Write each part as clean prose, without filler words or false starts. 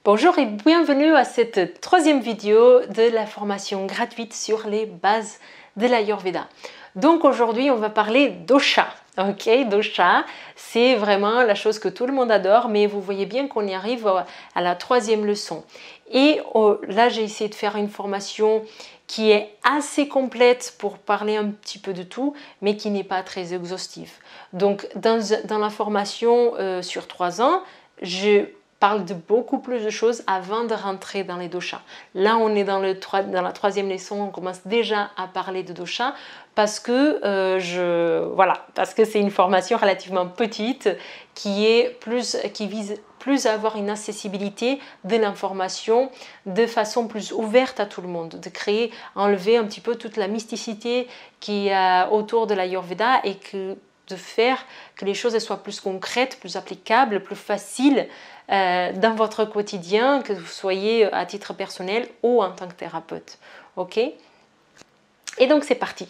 Bonjour et bienvenue à cette troisième vidéo de la formation gratuite sur les bases de l'Ayurveda. Donc aujourd'hui on va parler dosha. Ok, dosha, c'est vraiment la chose que tout le monde adore, mais vous voyez bien qu'on y arrive à la troisième leçon. Et là j'ai essayé de faire une formation qui est assez complète pour parler un petit peu de tout, mais qui n'est pas très exhaustive. Donc dans la formation sur 3 ans, je parle de beaucoup plus de choses avant de rentrer dans les doshas. Là, on est dans la troisième leçon, on commence déjà à parler de doshas parce que parce que c'est une formation relativement petite qui vise plus à avoir une accessibilité de l'information de façon plus ouverte à tout le monde, de enlever un petit peu toute la mysticité qui est autour de l'Ayurveda et de faire que les choses soient plus concrètes, plus applicables, plus faciles dans votre quotidien, que vous soyez à titre personnel ou en tant que thérapeute. Ok? Et donc c'est parti.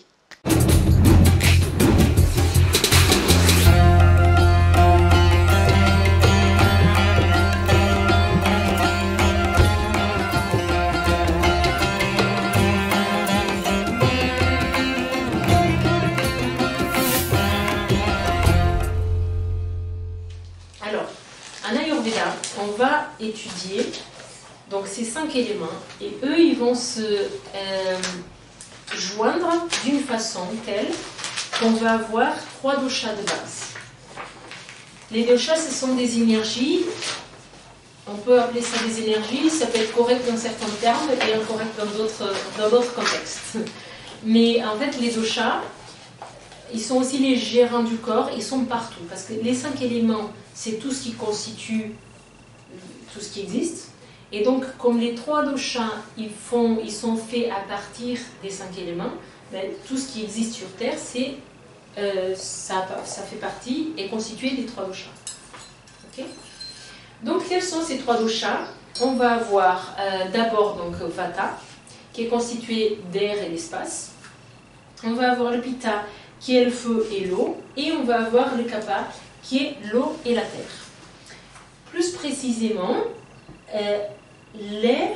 En Ayurveda, on va étudier donc ces 5 éléments et eux, ils vont se joindre d'une façon telle qu'on va avoir 3 doshas de base. Les doshas, ce sont des énergies, on peut appeler ça des énergies, ça peut être correct dans certains termes et incorrect dans d'autres contextes. Mais en fait, les doshas, ils sont aussi les gérants du corps, ils sont partout. Parce que les 5 éléments, c'est tout ce qui constitue tout ce qui existe. Et donc, comme les 3 doshas, ils sont faits à partir des 5 éléments, ben, tout ce qui existe sur Terre, ça fait partie et constitué des 3 doshas. Okay? Donc, quels sont ces 3 doshas? On va avoir d'abord donc Vata, qui est constitué d'air et d'espace. On va avoir le Pitta, qui est le feu et l'eau, et on va avoir le Kapha, qui est l'eau et la terre. Plus précisément, l'air,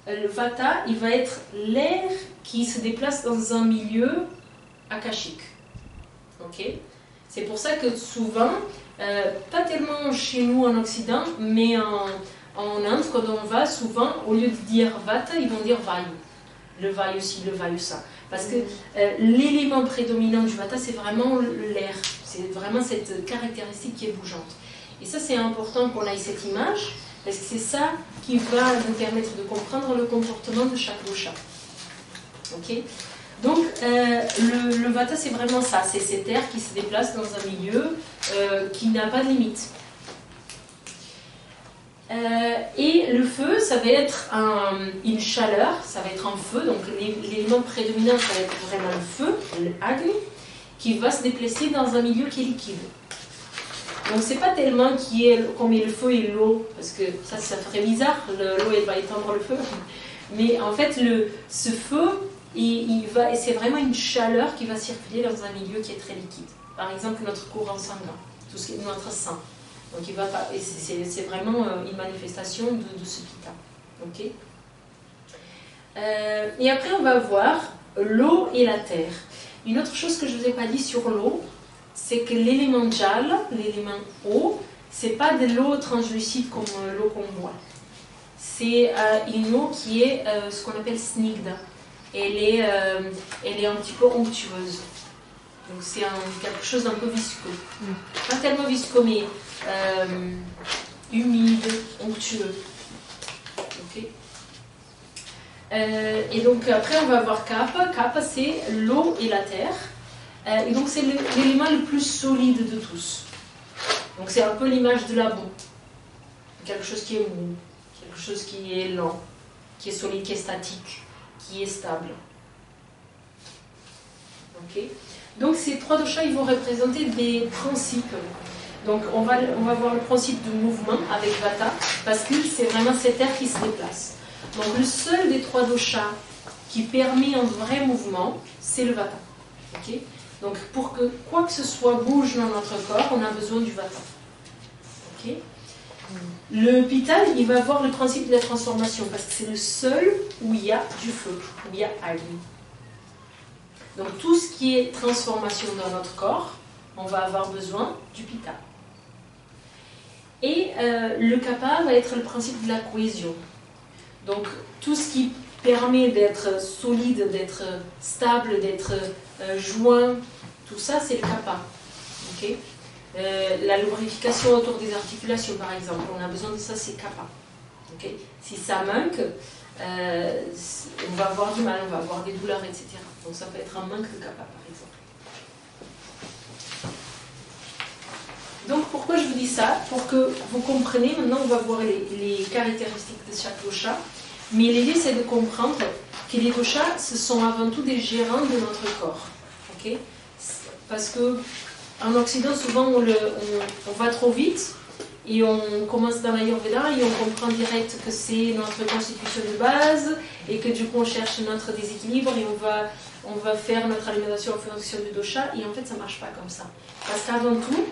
le Vata, il va être l'air qui se déplace dans un milieu akashique. Okay? C'est pour ça que souvent, pas tellement chez nous en Occident, mais en Inde, quand on va, souvent, au lieu de dire Vata, ils vont dire Vayu. Le Vayu ci, le Vayu ça. Parce que l'élément prédominant du Vata, c'est vraiment l'air. C'est vraiment cette caractéristique qui est bougeante. Et ça, c'est important qu'on ait cette image, parce que c'est ça qui va nous permettre de comprendre le comportement de chaque dosha. Okay? Donc, le Vata, c'est vraiment ça. C'est cet air qui se déplace dans un milieu qui n'a pas de limite. Et le feu, ça va être une chaleur, ça va être un feu, donc l'élément prédominant, ça va être vraiment le feu, l'agni, qui va se déplacer dans un milieu qui est liquide. Donc c'est pas tellement qu'on met le feu et l'eau, parce que ça ferait bizarre, l'eau elle va éteindre le feu, mais en fait ce feu, c'est vraiment une chaleur qui va circuler dans un milieu qui est très liquide. Par exemple notre courant sanguin, tout ce qui est notre sang. Donc c'est vraiment une manifestation de ce pitta. Okay? Et après on va voir l'eau et la terre. Une autre chose que je ne vous ai pas dit sur l'eau, c'est que l'élément jal, l'élément eau, c'est pas de l'eau translucide comme l'eau qu'on boit. C'est une eau qui est ce qu'on appelle snigda. Elle est un petit peu onctueuse. Donc c'est quelque chose d'un peu visqueux. Pas tellement visqueux, mais humide, onctueux. Okay. Et donc après on va voir Kapha. Kapha c'est l'eau et la terre. Et donc c'est l'élément le plus solide de tous. Donc c'est un peu l'image de la boue. Quelque chose qui est mou, quelque chose qui est lent, qui est solide, qui est statique, qui est stable. Ok. Donc ces 3 doshas, ils vont représenter des principes. Donc on va voir le principe de mouvement avec Vata, parce que c'est vraiment cet air qui se déplace. Donc le seul des 3 doshas qui permet un vrai mouvement, c'est le Vata. Okay? Donc pour que quoi que ce soit bouge dans notre corps, on a besoin du Vata. Okay? Le Pitta, il va avoir le principe de la transformation parce que c'est le seul où il y a du feu, où il y a Agni. Donc tout ce qui est transformation dans notre corps, on va avoir besoin du Pitta. Et le Kapha va être le principe de la cohésion. Donc tout ce qui permet d'être solide, d'être stable, d'être joint, tout ça c'est le Kapha. Okay. La lubrification autour des articulations par exemple, on a besoin de ça, c'est Kapha. Okay. Si ça manque, on va avoir du mal, on va avoir des douleurs, etc. Donc ça peut être un manque de Kapha par exemple. Donc pourquoi je vous dis ça? Pour que vous compreniez, maintenant on va voir les caractéristiques de chaque dosha. Mais l'idée c'est de comprendre que les doshas, ce sont avant tout des gérants de notre corps. Okay. Parce que en Occident, souvent on va trop vite et on commence dans l'Ayurveda et on comprend direct que c'est notre constitution de base et que du coup on cherche notre déséquilibre et on va faire notre alimentation en fonction du dosha, et en fait ça ne marche pas comme ça. Parce qu'avant tout,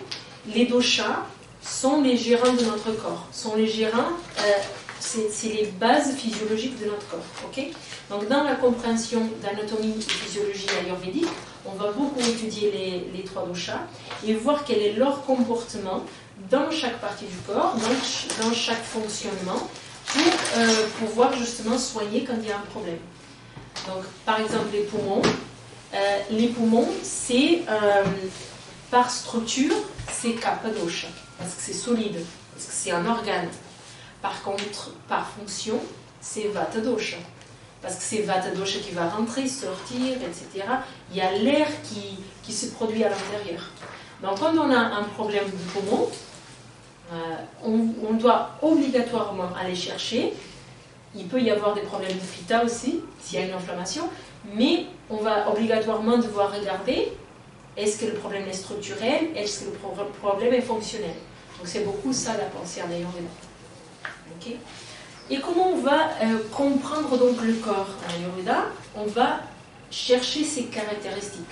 les doshas sont les gérants de notre corps, sont les gérants, c'est les bases physiologiques de notre corps. Okay. Donc dans la compréhension d'anatomie et physiologie ayurvédique, on va beaucoup étudier les trois doshas et voir quel est leur comportement dans chaque partie du corps, dans chaque fonctionnement, pour pouvoir justement soigner quand il y a un problème. Donc par exemple les poumons c'est par structure c'est Kapha dosha, parce que c'est solide, parce que c'est un organe. Par contre, par fonction, c'est Vata dosha. Parce que c'est Vata dosha qui va rentrer, sortir, etc. Il y a l'air qui se produit à l'intérieur. Donc quand on a un problème de poumon, on doit obligatoirement aller chercher. Il peut y avoir des problèmes de Pitta aussi, s'il y a une inflammation, mais on va obligatoirement devoir regarder, est-ce que le problème est structurel, est-ce que le problème est fonctionnel. Donc c'est beaucoup ça la pensée en Ayurveda. Okay. Et comment on va comprendre donc le corps en Ayurveda? On va chercher ses caractéristiques.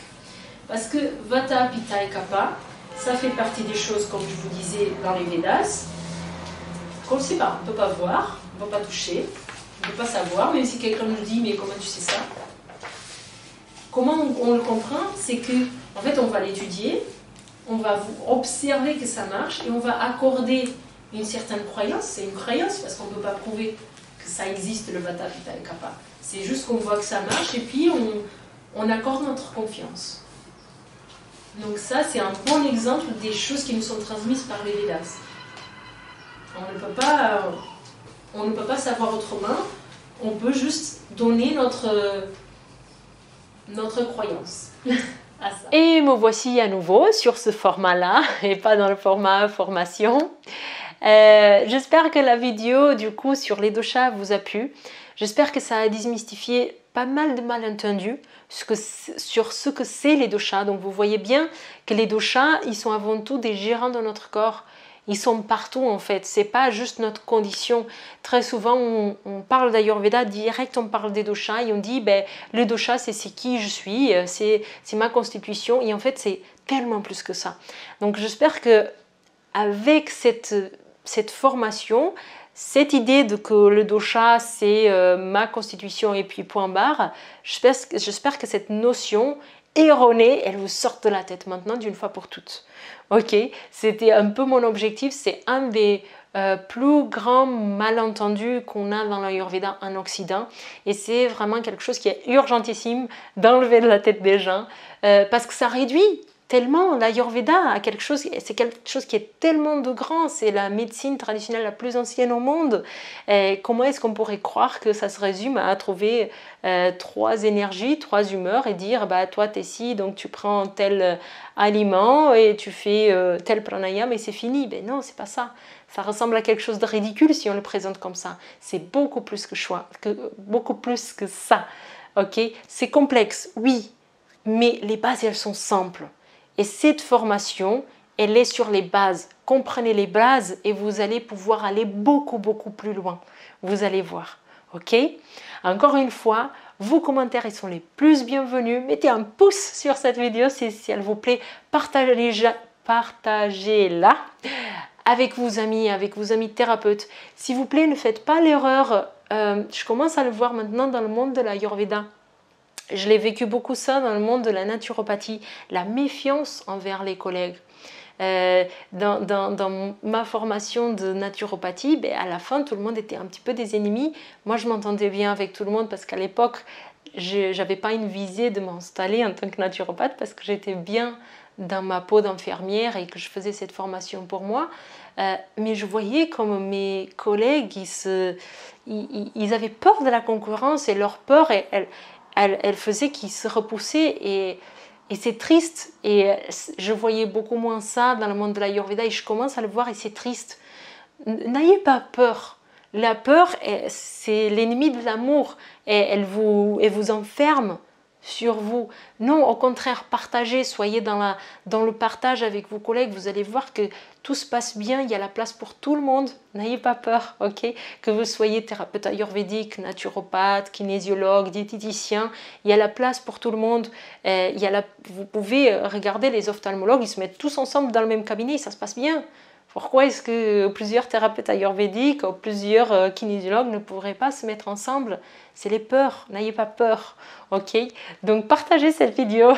Parce que Vata, Pitta et Kapha, ça fait partie des choses, comme je vous disais, dans les Védas, qu'on ne sait pas, on ne peut pas voir, on ne peut pas toucher, on ne peut pas savoir, même si quelqu'un nous dit, mais comment tu sais ça? Comment on le comprend? C'est que, en fait, on va l'étudier, on va observer que ça marche, et on va accorder une certaine croyance. C'est une croyance parce qu'on ne peut pas prouver que ça existe, le Vata, Pitta et Kapha. C'est juste qu'on voit que ça marche et puis on accorde notre confiance. Donc ça, c'est un bon exemple des choses qui nous sont transmises par les Védas. On ne peut pas savoir autrement, on peut juste donner notre croyance. Et me voici à nouveau sur ce format-là et pas dans le format formation. J'espère que la vidéo du coup sur les doshas vous a plu. J'espère que ça a démystifié pas mal de malentendus sur ce que c'est les doshas. Donc vous voyez bien que les doshas, ils sont avant tout des gérants de notre corps. Ils sont partout en fait, c'est pas juste notre condition. Très souvent on parle d'Ayurveda, direct on parle des doshas et on dit ben, le dosha c'est qui je suis, c'est ma constitution, et en fait c'est tellement plus que ça. Donc j'espère que avec cette formation, cette idée de que le dosha c'est ma constitution et puis point barre, j'espère que cette notion erronée, elle vous sort de la tête maintenant d'une fois pour toutes. Ok, c'était un peu mon objectif, c'est un des plus grands malentendus qu'on a dans l'Ayurveda en Occident, et c'est vraiment quelque chose qui est urgentissime d'enlever de la tête des gens parce que ça réduit tellement l'Ayurveda à quelque chose, c'est quelque chose qui est tellement de grand, c'est la médecine traditionnelle la plus ancienne au monde. Et comment est-ce qu'on pourrait croire que ça se résume à trouver 3 énergies, 3 humeurs et dire bah toi t'es ci, donc tu prends tel aliment et tu fais tel pranayama et c'est fini. Ben non, c'est pas ça. Ça ressemble à quelque chose de ridicule si on le présente comme ça. C'est beaucoup plus beaucoup plus que ça. Ok, c'est complexe, oui, mais les bases elles sont simples. Et cette formation, elle est sur les bases. Comprenez les bases et vous allez pouvoir aller beaucoup plus loin. Vous allez voir. Ok? Encore une fois, vos commentaires ils sont les plus bienvenus. Mettez un pouce sur cette vidéo si elle vous plaît. Partagez-la. avec vos amis thérapeutes. S'il vous plaît, ne faites pas l'erreur. Je commence à le voir maintenant dans le monde de l'Ayurveda. Je l'ai vécu beaucoup ça dans le monde de la naturopathie, la méfiance envers les collègues. Dans ma formation de naturopathie, à la fin, tout le monde était un petit peu des ennemis. Moi, je m'entendais bien avec tout le monde parce qu'à l'époque, je n'avais pas une visée de m'installer en tant que naturopathe parce que j'étais bien dans ma peau d'infirmière et que je faisais cette formation pour moi. Mais je voyais comme mes collègues, ils avaient peur de la concurrence et leur peur, elle faisait qu'ils se repoussaient et c'est triste. Et je voyais beaucoup moins ça dans le monde de l'Ayurveda et je commence à le voir et c'est triste. N'ayez pas peur. La peur, c'est l'ennemi de l'amour et elle vous enferme sur vous. Non, au contraire, partagez, soyez dans le partage avec vos collègues. Vous allez voir que tout se passe bien, il y a la place pour tout le monde. N'ayez pas peur, ok? Que vous soyez thérapeute ayurvédique, naturopathe, kinésiologue, diététicien, il y a la place pour tout le monde. Vous pouvez regarder les ophtalmologues, ils se mettent tous ensemble dans le même cabinet, ça se passe bien. Pourquoi est-ce que plusieurs thérapeutes ayurvédiques ou plusieurs kinésiologues ne pourraient pas se mettre ensemble? C'est les peurs, n'ayez pas peur, ok? Donc partagez cette vidéo,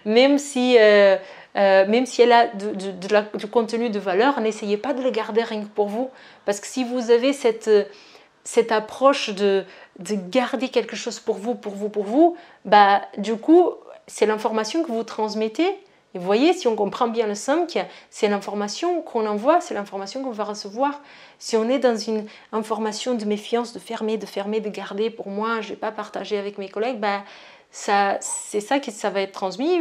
même si elle a du contenu de valeur, n'essayez pas de le garder rien que pour vous. Parce que si vous avez cette approche de garder quelque chose pour vous, du coup, c'est l'information que vous transmettez. Et vous voyez, si on comprend bien le SAMK, c'est l'information qu'on envoie, c'est l'information qu'on va recevoir. Si on est dans une information de méfiance, de fermer, de garder pour moi, je ne vais pas partager avec mes collègues, c'est ça que ça va être transmis.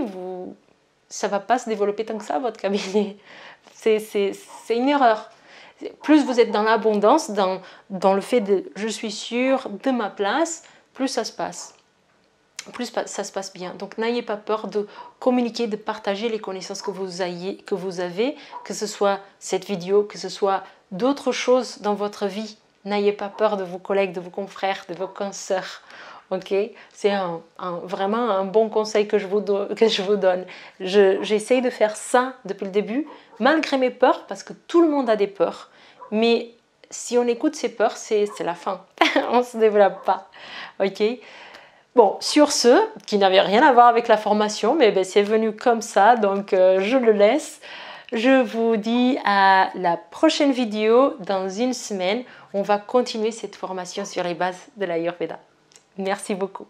Ça ne va pas se développer tant que ça, votre cabinet. C'est une erreur. Plus vous êtes dans l'abondance, dans le fait de « je suis sûre de ma place », plus ça se passe. Plus ça se passe bien. Donc n'ayez pas peur de communiquer, de partager les connaissances que vous avez, que ce soit cette vidéo, que ce soit d'autres choses dans votre vie. N'ayez pas peur de vos collègues, de vos confrères, de vos consoeurs. Ok? C'est vraiment un bon conseil que je vous donne. J'essaye de faire ça depuis le début, malgré mes peurs, parce que tout le monde a des peurs. Mais si on écoute ses peurs, c'est la fin. On ne se développe pas. Ok? Bon, sur ce, qui n'avait rien à voir avec la formation, mais c'est venu comme ça, donc je le laisse. Je vous dis à la prochaine vidéo dans une semaine. On va continuer cette formation sur les bases de l'Ayurveda. Merci beaucoup.